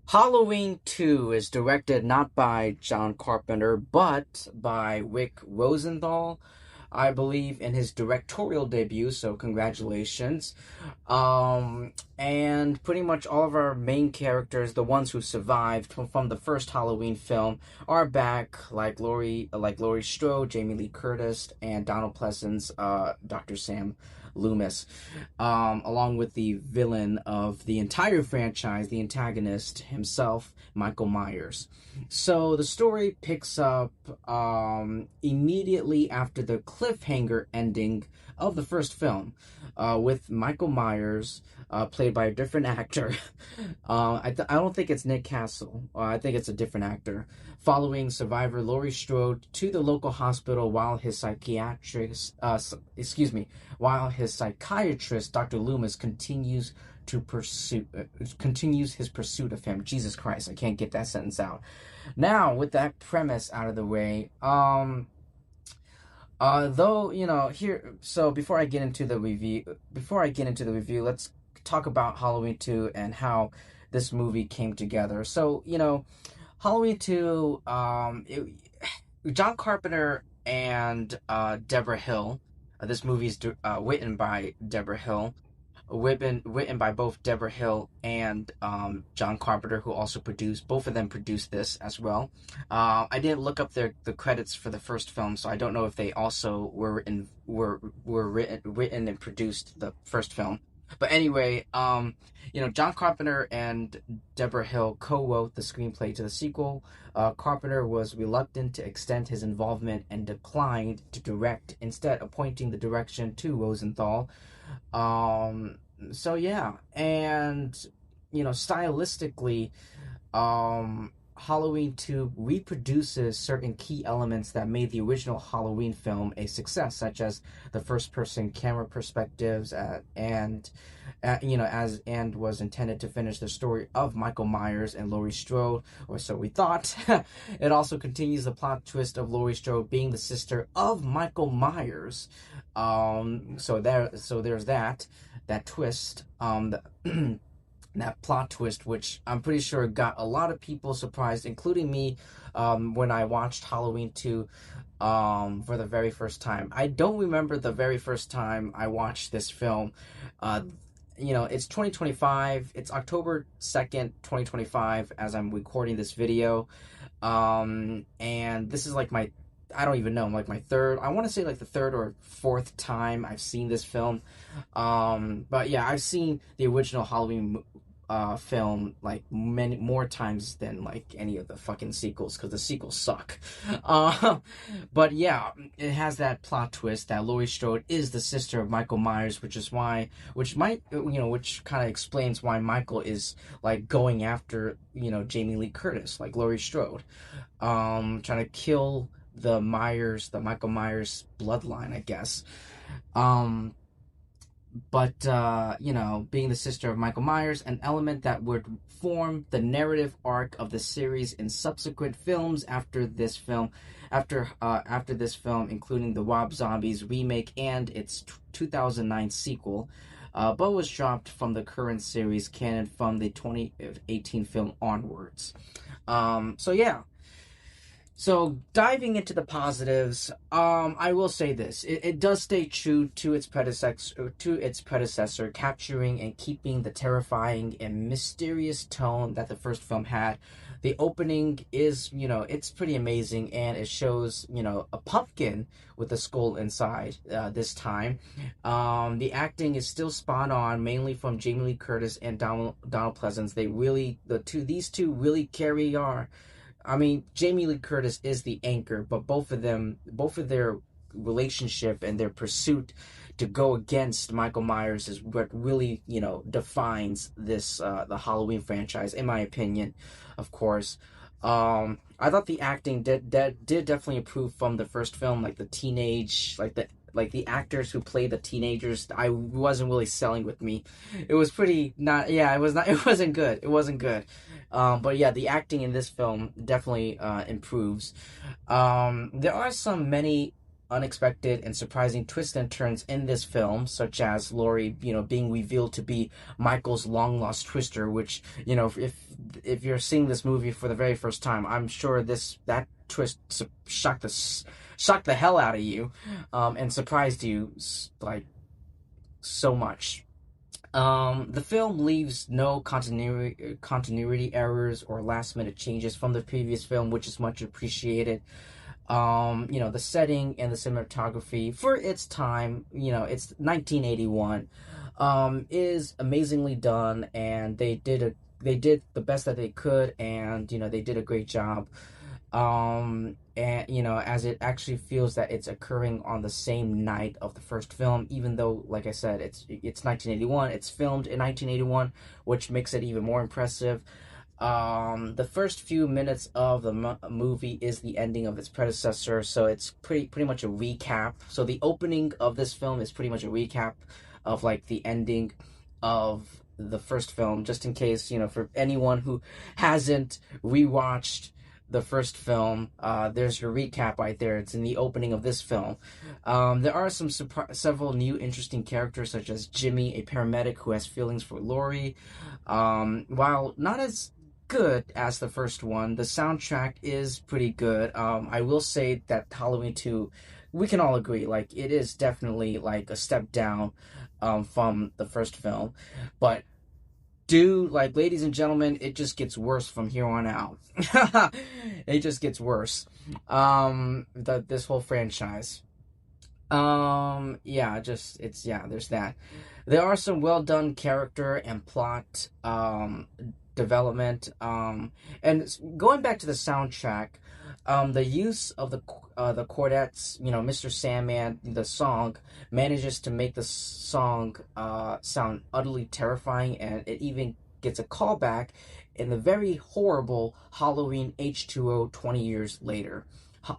Halloween 2 is directed not by John Carpenter, but by Rick Rosenthal, I believe, in his directorial debut, so congratulations. And pretty much all of our main characters, the ones who survived from the first Halloween film, are back, like Laurie Strode, Jamie Lee Curtis, and Donald Pleasence, Dr. Sam Loomis, along with the villain of the entire franchise, the antagonist himself, Michael Myers. So the story picks up immediately after the cliffhanger ending of the first film, with Michael Myers, played by a different actor. I don't think it's Nick Castle. I think it's a different actor. Following survivor Laurie Strode to the local hospital while his psychiatrist Dr. Loomis continues his pursuit of him. Jesus Christ, I can't get that sentence out. Now, with that premise out of the way, though, here, so before I get into the review, let's talk about Halloween 2 and how this movie came together. So, Halloween 2, John Carpenter and Deborah Hill. This movie is written by Deborah Hill, written by both Deborah Hill and John Carpenter, who also produced. Both of them produced this as well. I didn't look up the credits for the first film, so I don't know if they also were written and produced the first film. But anyway, John Carpenter and Deborah Hill co-wrote the screenplay to the sequel. Carpenter was reluctant to extend his involvement and declined to direct, instead appointing the direction to Rosenthal. So yeah, and stylistically, Halloween 2 reproduces certain key elements that made the original Halloween film a success, such as the first-person camera perspectives, and was intended to finish the story of Michael Myers and Laurie Strode, or so we thought. It also continues the plot twist of Laurie Strode being the sister of Michael Myers. So there's that twist. That plot twist, which I'm pretty sure got a lot of people surprised, including me, when I watched Halloween 2 for the very first time. I don't remember the very first time I watched this film. It's 2025. It's October 2nd, 2025, as I'm recording this video. And this is like I don't even know, like my third, I want to say like the third or fourth time I've seen this film. But yeah, I've seen the original Halloween film like many more times than like any of the fucking sequels, because the sequels suck. But yeah, it has that plot twist that Laurie Strode is the sister of Michael Myers, which kind of explains why Michael is like going after Jamie Lee Curtis, like Laurie Strode, trying to kill the Michael Myers bloodline, I guess. But being the sister of Michael Myers, an element that would form the narrative arc of the series in subsequent films after this film, including the Rob Zombie's remake and its 2009 sequel, but was dropped from the current series canon from the 2018 film onwards. So yeah. So diving into the positives, I will say this: it does stay true to its predecessor, capturing and keeping the terrifying and mysterious tone that the first film had. The opening is, it's pretty amazing, and it shows, a pumpkin with a skull inside. This time, the acting is still spot on, mainly from Jamie Lee Curtis and Donald Pleasence. These two really carry our. I mean, Jamie Lee Curtis is the anchor, but both of their relationship and their pursuit to go against Michael Myers is what really, defines this, the Halloween franchise, in my opinion, of course. I thought the acting did definitely improve from the first film, like the actors who played the teenagers. I wasn't really selling with me. It was pretty not. Yeah, it wasn't good. It wasn't good. But yeah, the acting in this film definitely improves. There are many unexpected and surprising twists and turns in this film, such as Laurie, being revealed to be Michael's long lost twister, which, if if you're seeing this movie for the very first time, I'm sure that twist shocked the hell out of you, and surprised you like so much. The film leaves no continuity errors or last minute changes from the previous film, which is much appreciated. The setting and the cinematography for its time, it's 1981, is amazingly done, and they did the best that they could, and they did a great job. And as it actually feels that it's occurring on the same night of the first film, even though, like I said, it's 1981, it's filmed in 1981, which makes it even more impressive. The first few minutes of the movie is the ending of its predecessor, so it's pretty much a recap. So the opening of this film is pretty much a recap of like the ending of the first film, just in case, for anyone who hasn't rewatched the first film, there's your recap right there. It's in the opening of this film. There are several new interesting characters, such as Jimmy, a paramedic who has feelings for Laurie. While not as good as the first one, the soundtrack is pretty good. I will say that Halloween 2, we can all agree, like, it is definitely like a step down from the first film. But ladies and gentlemen, it just gets worse from here on out. It just gets worse. This whole franchise. There's that. There are some well done character and plot development. And going back to the soundtrack, the use of the quartets, Mr. Sandman, the song, manages to make the song sound utterly terrifying, and it even gets a callback in the very horrible Halloween H2O 20 years later,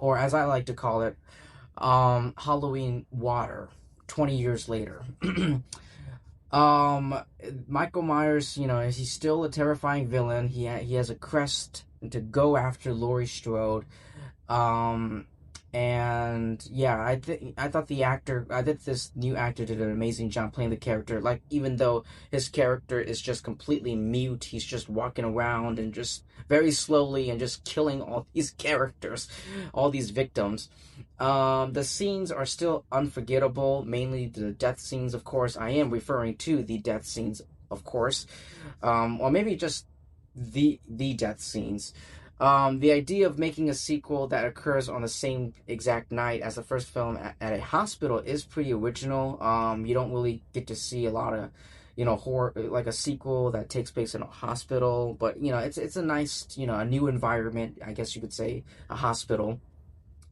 or as I like to call it, Halloween Water 20 years later. Michael Myers, he's still a terrifying villain. He has a crest to go after Laurie Strode. And yeah, I thought this new actor did an amazing job playing the character. Like, even though his character is just completely mute, he's just walking around and just very slowly and just killing all these characters, all these victims. The scenes are still unforgettable, mainly the death scenes, of course. I am referring to the death scenes, of course. Or maybe just the death scenes. The idea of making a sequel that occurs on the same exact night as the first film at a hospital is pretty original. You don't really get to see a lot of, horror, like a sequel that takes place in a hospital. But, it's a nice, a new environment, I guess you could say, a hospital.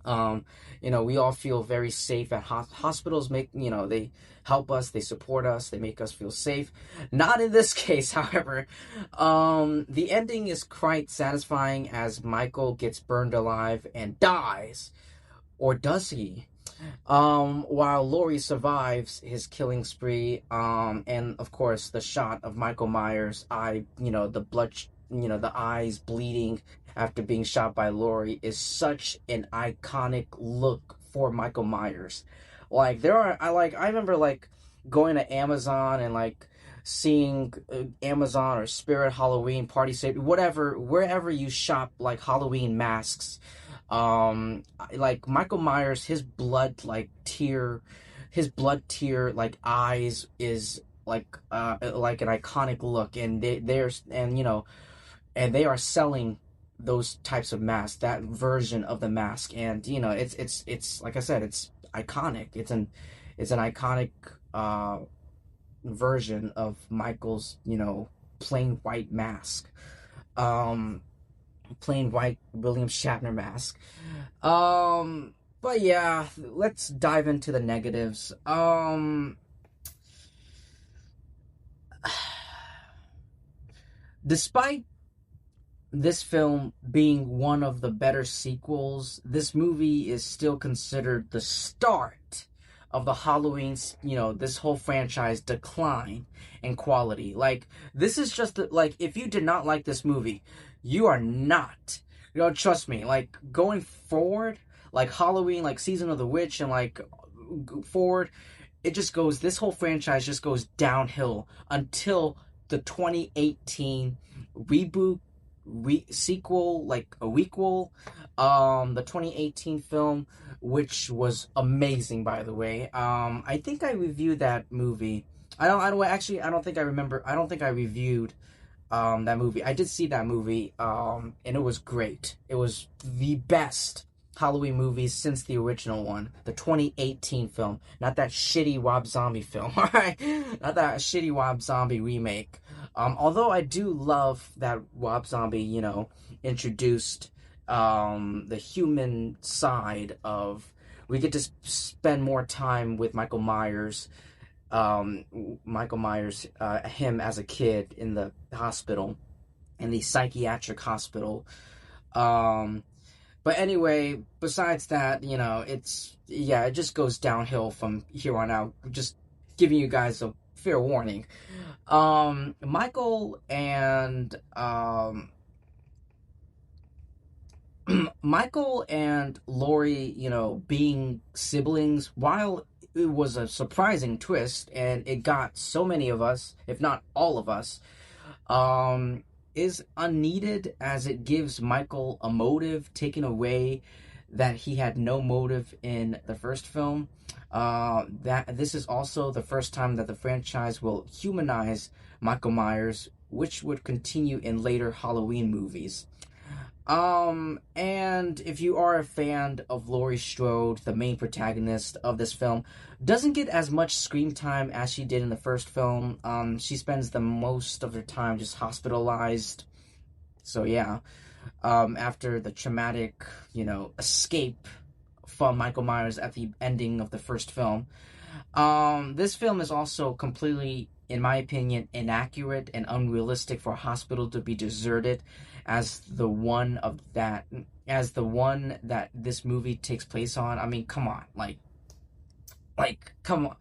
We all feel very safe at hospitals. They help us, they support us, they make us feel safe. Not in this case, however. The ending is quite satisfying as Michael gets burned alive and dies. Or does he? While Laurie survives his killing spree, and of course the shot of Michael Myers' eye, the blood, the eyes bleeding after being shot by Laurie is such an iconic look for Michael Myers. Like, I remember like going to Amazon and like seeing Amazon or Spirit Halloween, Party City, whatever, wherever you shop like Halloween masks. Like Michael Myers, his blood tear like eyes is like an iconic look, and they are selling those types of masks, that version of the mask, and it's like I said, it's iconic. It's an iconic version of Michael's plain white mask, plain white William Shatner mask. But yeah, let's dive into the negatives. Despite this film being one of the better sequels, this movie is still considered the start of the Halloween's, this whole franchise decline in quality. Like, this is just, if you did not like this movie, you are not, trust me, like, going forward, like Halloween, like Season of the Witch, and like, forward, this whole franchise just goes downhill until the 2018 reboot sequel, like a wequel, the 2018 film, which was amazing, by the way. I think I reviewed that movie. I don't think I remember. I don't think I reviewed that movie. I did see that movie, and it was great. It was the best Halloween movie since the original one, the 2018 film, not that shitty Rob Zombie film. All right, not that shitty Rob Zombie remake. Although I do love that Rob Zombie, introduced the human side of, we get to spend more time with Michael Myers, him as a kid in the hospital, in the psychiatric hospital. But anyway, besides that, it just goes downhill from here on out. Just giving you guys a fair warning. Michael and Michael and Laurie, being siblings, while it was a surprising twist, and it got so many of us, if not all of us, is unneeded, as it gives Michael a motive taken away that he had no motive in the first film. That this is also the first time that the franchise will humanize Michael Myers, which would continue in later Halloween movies. And if you are a fan of Laurie Strode, the main protagonist of this film, doesn't get as much screen time as she did in the first film. She spends the most of her time just hospitalized. So yeah, after the traumatic, escape from Michael Myers at the ending of the first film. This film is also completely, in my opinion, inaccurate and unrealistic for a hospital to be deserted as the one that this movie takes place on. I mean, come on, come on,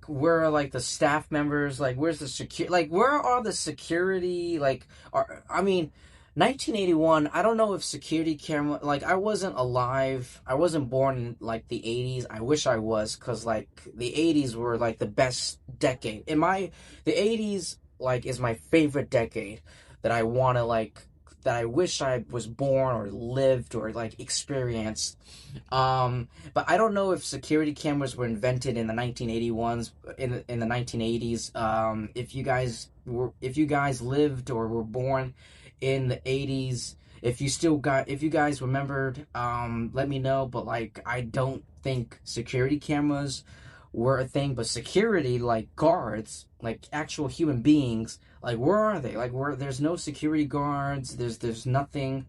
where are the staff members? Where's the where are the security? 1981, I don't know if security camera, I wasn't alive. I wasn't born in, the 80s. I wish I was, because, the 80s were, the best decade. The 80s, is my favorite decade that I want to, that I wish I was born or lived or, experienced. But I don't know if security cameras were invented in the 1981s, in the 1980s. If you guys lived or were born in the 80s, if you guys remembered, let me know. But I don't think security cameras were a thing, but security, guards, actual human beings, where are they? There's no security guards, there's nothing.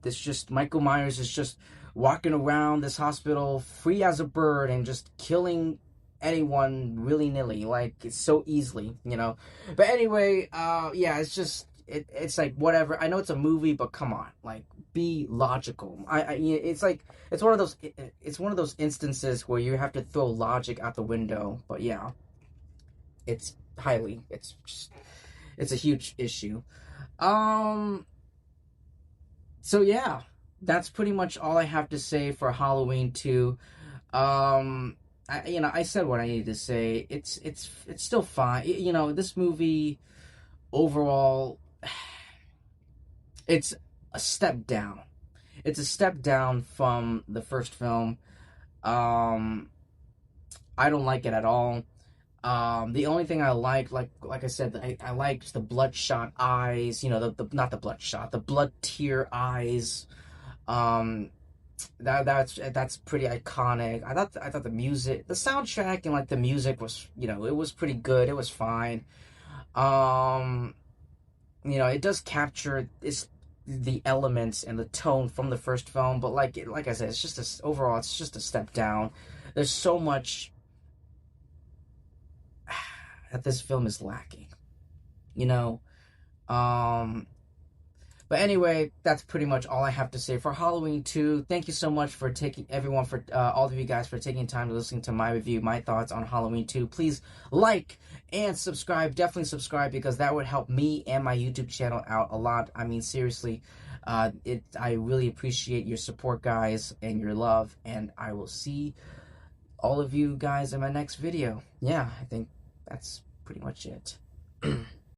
This just Michael Myers is just walking around this hospital free as a bird and just killing anyone willy-nilly, it's so easily, But anyway, yeah, it's just it's whatever. I know it's a movie, but come on, be logical. It's one of those instances where you have to throw logic out the window. But yeah, it's a huge issue. So yeah, that's pretty much all I have to say for Halloween 2. I said what I needed to say. It's still fine. This movie overall, it's a step down. It's a step down from the first film. I don't like it at all. The only thing I like I said, I liked the bloodshot eyes. Not the bloodshot, the blood tear eyes. That's pretty iconic. I thought the music, the soundtrack, and the music was, it was pretty good. It was fine. It does capture the elements and the tone from the first film, but like I said, overall, it's just a step down. There's so much that this film is lacking, But anyway, that's pretty much all I have to say for Halloween 2. Thank you so much for all of you guys for taking time to listen to my review, my thoughts on Halloween 2. Please like and subscribe. Definitely subscribe, because that would help me and my YouTube channel out a lot. I mean, seriously, I really appreciate your support, guys, and your love. And I will see all of you guys in my next video. Yeah, I think that's pretty much it.